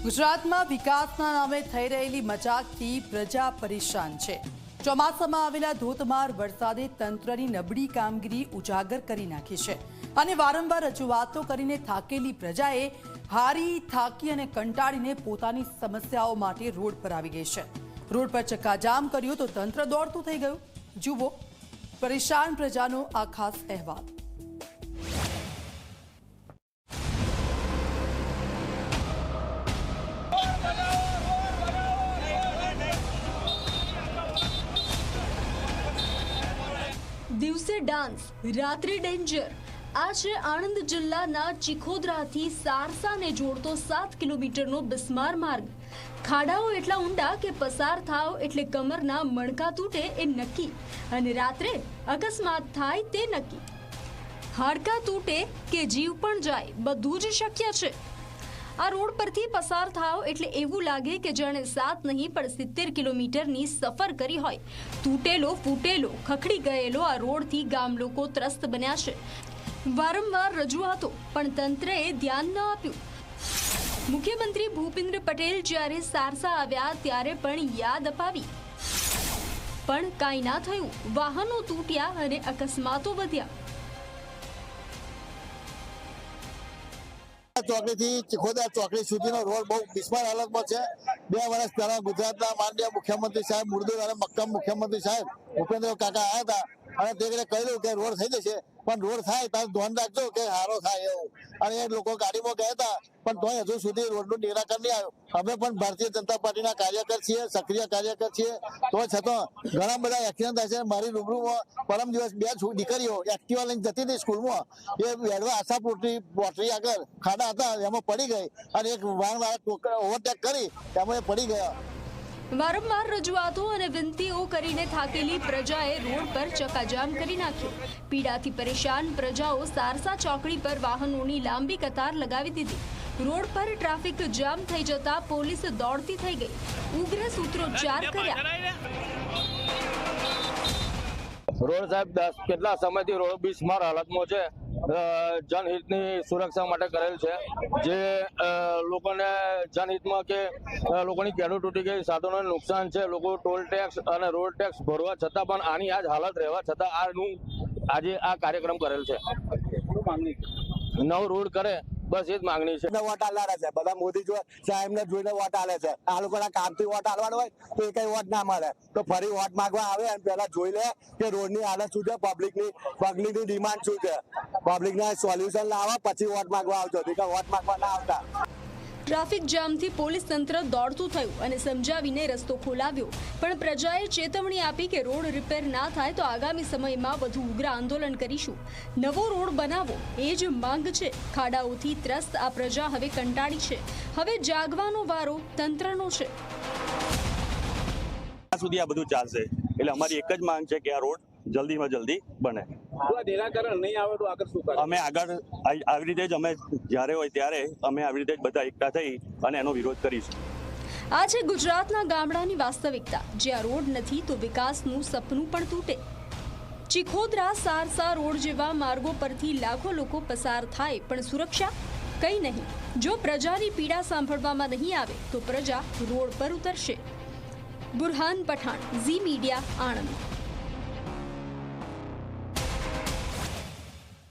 ગુજરાતમાં વિકાસના નામે થઈ રહેલી મજાકથી પ્રજા પરેશાન છે। ચોમાસામાં આવેલા ધોધમાર વરસાદે તંત્રની નબળી કામગીરી ઉજાગર કરી નાખી છે અને વારંવાર રજૂઆતો કરીને થાકેલી પ્રજાએ હારી થાકી અને કંટાળીને પોતાની સમસ્યાઓ માટે રોડ પર આવી ગઈ છે। રોડ પર ચક્કાજામ કર્યો તો તંત્ર દોડતું થઈ ગયું। જુઓ પરેશાન પ્રજાનો આ ખાસ અહેવાલ। દિવસે ડાન્સ, રાત્રે ડેન્જર। આ છે આણંદ જિલ્લાના ચિખોદરાથી સારસાને જોડતો 7 કિલોમીટરનો બિસ્માર માર્ગ। ખાડાઓ એટલા ઊંડા કે પસાર થાવ એટલે કમરના મણકા તૂટે એ નક્કી, અને રાત્રે અકસ્માત થાય તે નક્કી। હાડકા તૂટે કે જીવ પણ જાય, બધું જ શક્ય છે। આ રોડ પરથી પસાર થાવ એટલે એવું લાગે કે જાણે 7 નહીં પણ 70 કિલોમીટરની સફર કરી હોય। તૂટેલો ફૂટેલો ખખડી ગયેલો આ રોડથી ગામ લોકો ત્રસ્ત બન્યા છે। વારંવાર રજૂઆતો પણ તંત્રએ ધ્યાન ન આપ્યું। મુખ્યમંત્રી ભૂપેન્દ્ર પટેલ જ્યારે સારસા આવ્યા ત્યારે પણ યાદ અપાવી, પણ કાંઈ ના થયું। વાહનો તૂટ્યા અને અકસ્માતો વધ્યા। ચોકડી થી ચિખોદર ચોકડી સુધીનો રોડ બહુ બિસ્માર હાલતમાં છે। 2 વર્ષ પહેલા ગુજરાતના માનનીય મુખ્યમંત્રી સાહેબ મુરદુર અને મક્કમ મુખ્યમંત્રી સાહેબ ભૂપેન્દ્ર કાકા આવ્યા હતા અને તે કહ્યું કે રોડ થઈ જશે, પણ રોડ થાય ત્યારે ધ્યાન રાખજો કે સારો થાય એવું। અને એ લોકો ગાડીમાં ગયા હતા, પણ તોય હજુ સુધી રોડનું નિરાકરણ નહીં આવ્યું। અમે પણ ભારતીય જનતા પાર્ટીના કાર્યકર છીએ, સક્રિય કાર્યકર છીએ, તો છતાં ઘણા બધા એક્સિડન્ટ થાય છે। મારી રૂબરૂમાં પરમ દિવસ 2 દીકરીઓ એક્ટિવા લઈને જતી હતી સ્કૂલમાં, એ વેડવા આશાપુરી આગળ ખાડા હતા એમાં પડી ગઈ અને એક વાહનવાળા ઓવરટેક કરી એમાં એ પડી ગયા। વારંવાર રજૂઆતો અને વિનંતીઓ કરીને થાકેલી પ્રજાએ રોડ પર ચક્કાજામ કરી નાખ્યો। પીડાથી પરેશાન પ્રજાઓ સારસા ચોકડી પર વાહનોની લાંબી કતાર લગાવી દીધી। રોડ પર ટ્રાફિક જામ થઈ જતા પોલીસ દોડતી થઈ ગઈ, ઉગ્ર સૂત્રોચ્ચાર કર્યા। રોડ સાહેબ કેટલા સમયથી રોડ બિસ્માર હાલતમાં છે। જનહિતની સુરક્ષા માટે કરેલ છે, જે લોકોને જનહિતમાં કે લોકોની કેડો તૂટી ગઈ, સાધનોને નુકસાન છે, લોકો ટોલ ટેક્સ અને રોડ ટેક્સ ભરવા છતાં પણ આની આ જ હાલત રહેવા છતાં આજે આ કાર્યક્રમ કરેલ છે। નવો રોડ કરે, બસ એ જ માંગણી છે। વોટ આલવાના છે બધા, મોદી સાહેબને જોઈને વોટ આલે છે। આ લોકોના કામથી વોટ આલવાનો હોય તો એ કઈ વોટ ના મળે, તો ફરી વોટ માંગવા આવે અને પહેલા જોઈ લે કે રોડની હાલત શું છે, પબ્લિકની ડિમાન્ડ શું છે, પબ્લિકના સોલ્યુશન લાવવા પછી વોટ માંગવા આવજો, વોટ માંગવા ના આવતા। ટ્રાફિક જામથી પોલીસ તંત્ર દોડતું થયું અને સમજાવીને રસ્તો ખોલાવ્યો, પણ પ્રજાએ ચેતવણી આપી કે રોડ રિપેર ના થાય તો આગામી સમયમાં વધુ ઉગ્ર આંદોલન કરીશું। નવો રોડ બનાવો એ જ માંગ છે। ખાડાઓથી ત્રસ્ત આ પ્રજા હવે કંટાળી છે, હવે જાગવાનો વારો તંત્રનો છે। સુધી આ બધું ચાલશે એટલે અમારી એક જ માંગ છે કે આ રોડ જલ્દીમાં જલ્દી બને। નિરાકરણ નહીં આવે તો આગળ શું કરે? અમે આગળ આવી રીતે જ અમે જ્યારે હોય ત્યારે અમે આવી રીતે જ બધા એકઠા થઈ અને એનો વિરોધ કરીશું। આ છે ગુજરાતના ગામડાની વાસ્તવિકતા, જ્યાં રોડ નથી તો વિકાસનું સપનું પણ તૂટે। ચિખોદરા સારસા રોડ જેવા માર્ગો પરથી લાખો લોકો પસાર થાય, પણ સુરક્ષા કંઈ નહીં। જો પ્રજાની પીડા સાંભળવામાં નહીં આવે તો પ્રજા રોડ પર ઉતરશે। બુરહાન પઠાણ, ઝી મીડિયા, આણંદ।